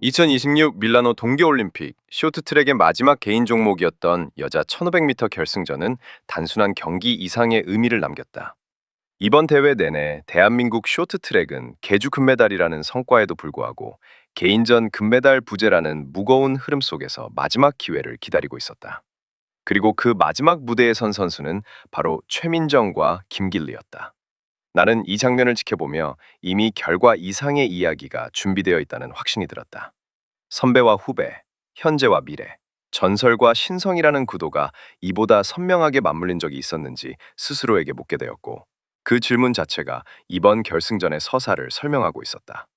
2026 밀라노 동계올림픽 쇼트트랙의 마지막 개인 종목이었던 여자 1500m 결승전은 단순한 경기 이상의 의미를 남겼다. 이번 대회 내내 대한민국 쇼트트랙은 계주 금메달이라는 성과에도 불구하고 개인전 금메달 부재라는 무거운 흐름 속에서 마지막 기회를 기다리고 있었다. 그리고 그 마지막 무대에 선 선수는 바로 최민정과 김길리였다. 나는 이 장면을 지켜보며 이미 결과 이상의 이야기가 준비되어 있다는 확신이 들었다. 선배와 후배, 현재와 미래, 전설과 신성이라는 구도가 이보다 선명하게 맞물린 적이 있었는지 스스로에게 묻게 되었고, 그 질문 자체가 이번 결승전의 서사를 설명하고 있었다.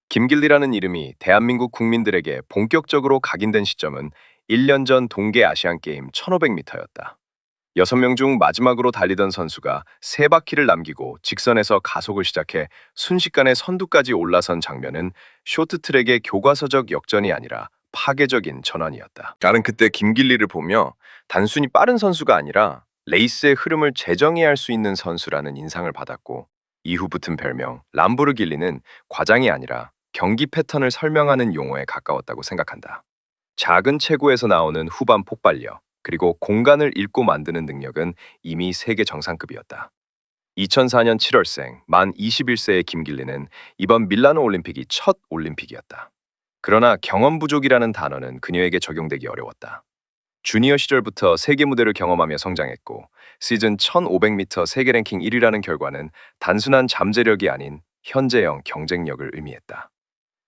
김길리라는 이름이 대한민국 국민들에게 본격적으로 각인된 시점은 1년 전 동계 아시안게임 1500m였다. 6명 중 마지막으로 달리던 선수가 세 바퀴를 남기고 직선에서 가속을 시작해 순식간에 선두까지 올라선 장면은 쇼트트랙의 교과서적 역전이 아니라 파괴적인 전환이었다. 나는 그때 김길리를 보며 단순히 빠른 선수가 아니라 레이스의 흐름을 재정의할 수 있는 선수라는 인상을 받았고, 이후 붙은 별명 람보르길리는 과장이 아니라 경기 패턴을 설명하는 용어에 가까웠다고 생각한다. 작은 체구에서 나오는 후반 폭발력, 그리고 공간을 읽고 만드는 능력은 이미 세계 정상급이었다. 2004년 7월생 만 21세의 김길리는 이번 밀라노 올림픽이 첫 올림픽이었다. 그러나 경험 부족이라는 단어는 그녀에게 적용되기 어려웠다. 주니어 시절부터 세계 무대를 경험하며 성장했고, 시즌 1500m 세계 랭킹 1위라는 결과는 단순한 잠재력이 아닌 현재형 경쟁력을 의미했다.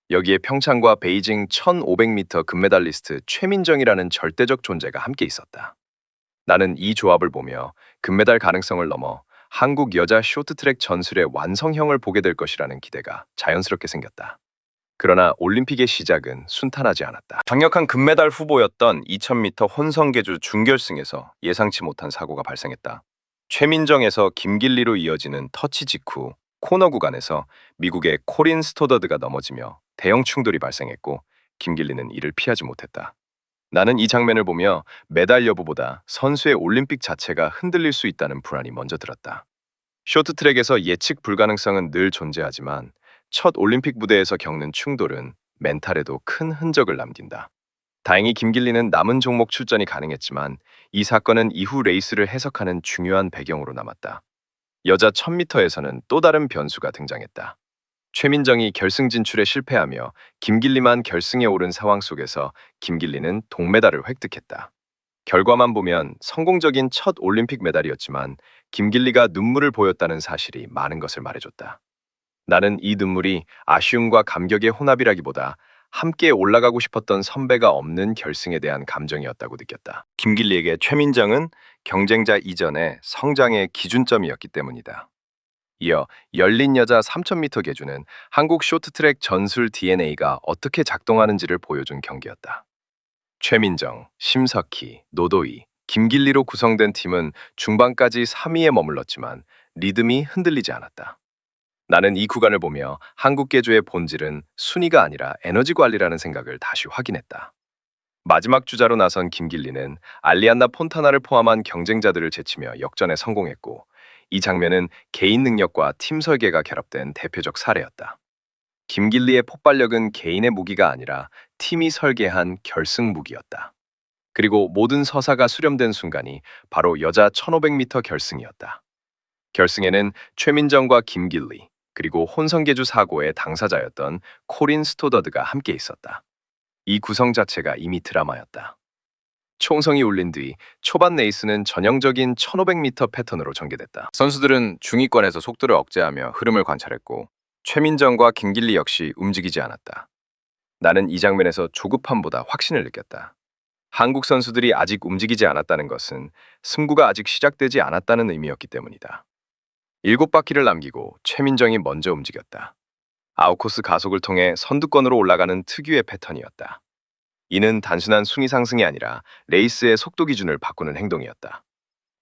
여기에 평창과 베이징 1500m 금메달리스트 최민정이라는 절대적 존재가 함께 있었다. 나는 이 조합을 보며 금메달 가능성을 넘어 한국 여자 쇼트트랙 전술의 완성형을 보게 될 것이라는 기대가 자연스럽게 생겼다. 그러나 올림픽의 시작은 순탄하지 않았다. 강력한 금메달 후보였던 2000m 혼성계주 준결승에서 예상치 못한 사고가 발생했다. 최민정에서 김길리로 이어지는 터치 직후 코너 구간에서 미국의 코린 스토더드가 넘어지며 대형 충돌이 발생했고, 김길리는 이를 피하지 못했다. 나는 이 장면을 보며 메달 여부보다 선수의 올림픽 자체가 흔들릴 수 있다는 불안이 먼저 들었다. 쇼트트랙에서 예측 불가능성은 늘 존재하지만 첫 올림픽 무대에서 겪는 충돌은 멘탈에도 큰 흔적을 남긴다. 다행히 김길리는 남은 종목 출전이 가능했지만 이 사건은 이후 레이스를 해석하는 중요한 배경으로 남았다. 여자 1000m에서는 또 다른 변수가 등장했다. 최민정이 결승 진출에 실패하며 김길리만 결승에 오른 상황 속에서 김길리는 동메달을 획득했다. 결과만 보면 성공적인 첫 올림픽 메달이었지만 김길리가 눈물을 보였다는 사실이 많은 것을 말해줬다. 나는 이 눈물이 아쉬움과 감격의 혼합이라기보다 함께 올라가고 싶었던 선배가 없는 결승에 대한 감정이었다고 느꼈다. 김길리에게 최민정은 경쟁자 이전의 성장의 기준점이었기 때문이다. 이어 열린 여자 3000m 계주는 한국 쇼트트랙 전술 DNA가 어떻게 작동하는지를 보여준 경기였다. 최민정, 심석희, 노도희, 김길리로 구성된 팀은 중반까지 3위에 머물렀지만 리듬이 흔들리지 않았다. 나는 이 구간을 보며 한국 계주의 본질은 순위가 아니라 에너지 관리라는 생각을 다시 확인했다. 마지막 주자로 나선 김길리는 알리안나 폰타나를 포함한 경쟁자들을 제치며 역전에 성공했고, 이 장면은 개인 능력과 팀 설계가 결합된 대표적 사례였다. 김길리의 폭발력은 개인의 무기가 아니라 팀이 설계한 결승 무기였다. 그리고 모든 서사가 수렴된 순간이 바로 여자 1500m 결승이었다. 결승에는 최민정과 김길리, 그리고 혼성계주 사고의 당사자였던 코린 스토더드가 함께 있었다. 이 구성 자체가 이미 드라마였다. 총성이 울린 뒤 초반 레이스는 전형적인 1500m 패턴으로 전개됐다. 선수들은 중위권에서 속도를 억제하며 흐름을 관찰했고, 최민정과 김길리 역시 움직이지 않았다. 나는 이 장면에서 조급함보다 확신을 느꼈다. 한국 선수들이 아직 움직이지 않았다는 것은 승부가 아직 시작되지 않았다는 의미였기 때문이다. 7바퀴를 남기고 최민정이 먼저 움직였다. 아웃코스 가속을 통해 선두권으로 올라가는 특유의 패턴이었다. 이는 단순한 순위 상승이 아니라 레이스의 속도 기준을 바꾸는 행동이었다.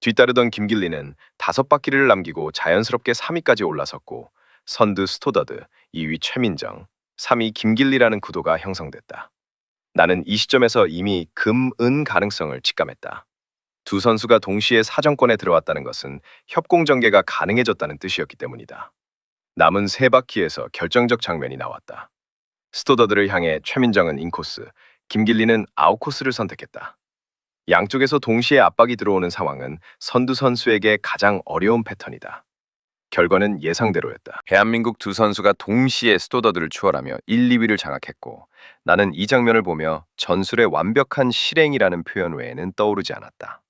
뒤따르던 김길리는 5바퀴를 남기고 자연스럽게 3위까지 올라섰고, 선두 스토더드, 2위 최민정, 3위 김길리라는 구도가 형성됐다. 나는 이 시점에서 이미 금, 은 가능성을 직감했다. 두 선수가 동시에 사정권에 들어왔다는 것은 협공 전개가 가능해졌다는 뜻이었기 때문이다. 남은 3바퀴에서 결정적 장면이 나왔다. 스토더들을 향해 최민정은 인코스, 김길리는 아웃코스를 선택했다. 양쪽에서 동시에 압박이 들어오는 상황은 선두 선수에게 가장 어려운 패턴이다. 결과는 예상대로였다. 대한민국 두 선수가 동시에 스토더들을 추월하며 1, 2위를 장악했고 나는 이 장면을 보며 전술의 완벽한 실행이라는 표현 외에는 떠오르지 않았다.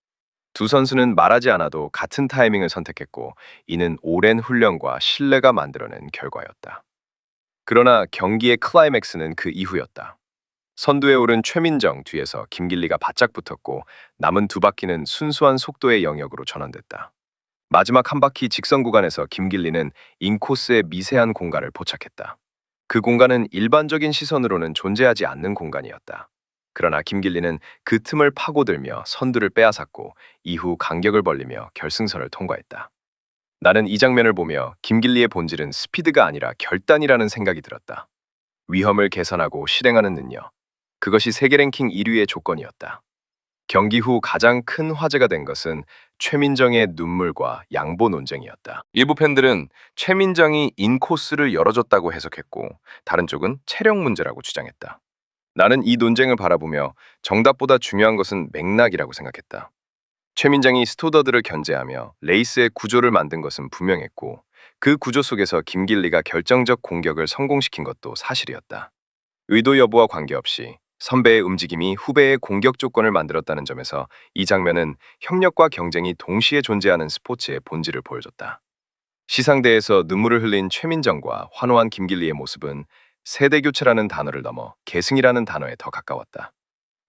두 선수는 말하지 않아도 같은 타이밍을 선택했고 이는 오랜 훈련과 신뢰가 만들어낸 결과였다. 그러나 경기의 클라이맥스는 그 이후였다. 선두에 오른 최민정 뒤에서 김길리가 바짝 붙었고 남은 두 바퀴는 순수한 속도의 영역으로 전환됐다. 마지막 한 바퀴 직선 구간에서 김길리는 인코스의 미세한 공간을 포착했다. 그 공간은 일반적인 시선으로는 존재하지 않는 공간이었다. 그러나 김길리는 그 틈을 파고들며 선두를 빼앗았고 이후 간격을 벌리며 결승선을 통과했다. 나는 이 장면을 보며 김길리의 본질은 스피드가 아니라 결단이라는 생각이 들었다. 위험을 개선하고 실행하는 능력. 그것이 세계 랭킹 1위의 조건이었다. 경기 후 가장 큰 화제가 된 것은 최민정의 눈물과 양보 논쟁이었다. 일부 팬들은 최민정이 인코스를 열어줬다고 해석했고 다른 쪽은 체력 문제라고 주장했다. 나는 이 논쟁을 바라보며 정답보다 중요한 것은 맥락이라고 생각했다. 최민정이 스토더들을 견제하며 레이스의 구조를 만든 것은 분명했고 그 구조 속에서 김길리가 결정적 공격을 성공시킨 것도 사실이었다. 의도 여부와 관계없이 선배의 움직임이 후배의 공격 조건을 만들었다는 점에서 이 장면은 협력과 경쟁이 동시에 존재하는 스포츠의 본질을 보여줬다. 시상대에서 눈물을 흘린 최민정과 환호한 김길리의 모습은 세대교체라는 단어를 넘어 계승이라는 단어에 더 가까웠다.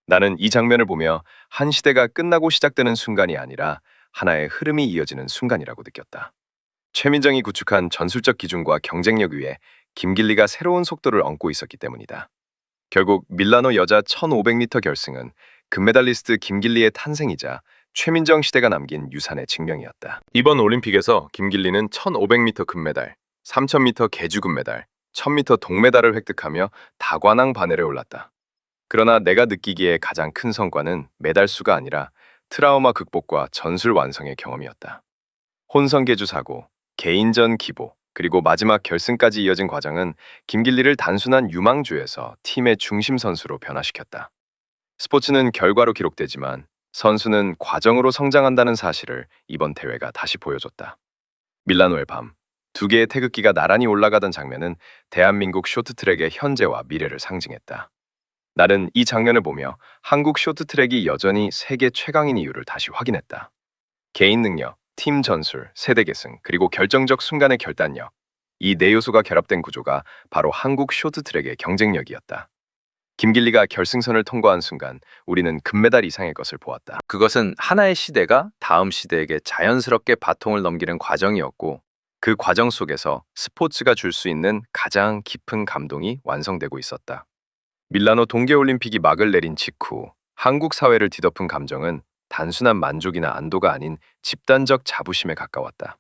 나는 이 장면을 보며 한 시대가 끝나고 시작되는 순간이 아니라 하나의 흐름이 이어지는 순간이라고 느꼈다. 최민정이 구축한 전술적 기준과 경쟁력 위에 김길리가 새로운 속도를 얹고 있었기 때문이다. 결국 밀라노 여자 1500m 결승은 금메달리스트 김길리의 탄생이자 최민정 시대가 남긴 유산의 증명이었다. 이번 올림픽에서 김길리는 1500m 금메달, 3000m 계주 금메달, 1000m 동메달을 획득하며 다관왕 바늘에 올랐다. 그러나 내가 느끼기에 가장 큰 성과는 메달 수가 아니라 트라우마 극복과 전술 완성의 경험이었다. 혼성 계주 사고, 개인전 기보, 그리고 마지막 결승까지 이어진 과정은 김길리를 단순한 유망주에서 팀의 중심 선수로 변화시켰다. 스포츠는 결과로 기록되지만 선수는 과정으로 성장한다는 사실을 이번 대회가 다시 보여줬다. 밀라노의 밤, 두 개의 태극기가 나란히 올라가던 장면은 대한민국 쇼트트랙의 현재와 미래를 상징했다. 나는 이 장면을 보며 한국 쇼트트랙이 여전히 세계 최강인 이유를 다시 확인했다. 개인 능력, 팀 전술, 세대 계승, 그리고 결정적 순간의 결단력. 이 네 요소가 결합된 구조가 바로 한국 쇼트트랙의 경쟁력이었다. 김길리가 결승선을 통과한 순간 우리는 금메달 이상의 것을 보았다. 그것은 하나의 시대가 다음 시대에게 자연스럽게 바통을 넘기는 과정이었고 그 과정 속에서 스포츠가 줄 수 있는 가장 깊은 감동이 완성되고 있었다. 밀라노 동계올림픽이 막을 내린 직후 한국 사회를 뒤덮은 감정은 단순한 만족이나 안도가 아닌 집단적 자부심에 가까웠다.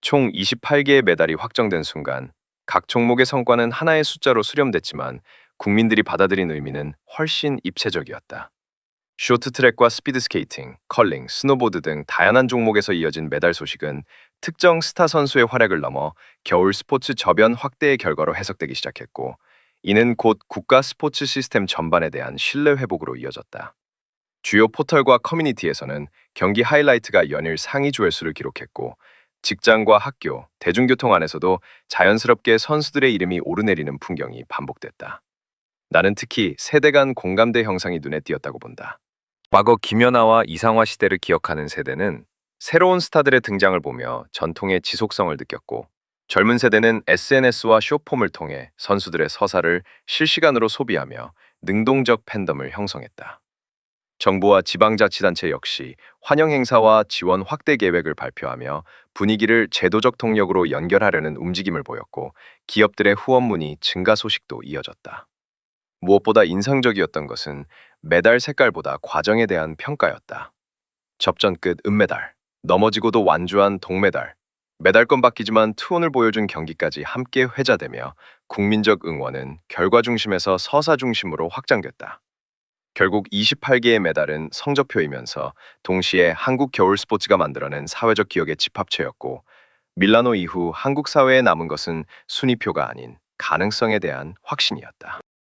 총 28개의 메달이 확정된 순간 각 종목의 성과는 하나의 숫자로 수렴됐지만 국민들이 받아들인 의미는 훨씬 입체적이었다. 쇼트트랙과 스피드스케이팅, 컬링, 스노보드 등 다양한 종목에서 이어진 메달 소식은 특정 스타 선수의 활약을 넘어 겨울 스포츠 저변 확대의 결과로 해석되기 시작했고 이는 곧 국가 스포츠 시스템 전반에 대한 신뢰 회복으로 이어졌다. 주요 포털과 커뮤니티에서는 경기 하이라이트가 연일 상위 조회수를 기록했고 직장과 학교, 대중교통 안에서도 자연스럽게 선수들의 이름이 오르내리는 풍경이 반복됐다. 나는 특히 세대 간 공감대 형상이 눈에 띄었다고 본다. 과거 김연아와 이상화 시대를 기억하는 세대는 새로운 스타들의 등장을 보며 전통의 지속성을 느꼈고 젊은 세대는 SNS와 숏폼을 통해 선수들의 서사를 실시간으로 소비하며 능동적 팬덤을 형성했다. 정부와 지방자치단체 역시 환영 행사와 지원 확대 계획을 발표하며 분위기를 제도적 동력으로 연결하려는 움직임을 보였고 기업들의 후원문의 증가 소식도 이어졌다. 무엇보다 인상적이었던 것은 메달 색깔보다 과정에 대한 평가였다. 접전 끝 은메달, 넘어지고도 완주한 동메달, 메달권 바뀌지만 투혼을 보여준 경기까지 함께 회자되며 국민적 응원은 결과 중심에서 서사 중심으로 확장됐다. 결국 28개의 메달은 성적표이면서 동시에 한국 겨울 스포츠가 만들어낸 사회적 기억의 집합체였고 밀라노 이후 한국 사회에 남은 것은 순위표가 아닌 가능성에 대한 확신이었다.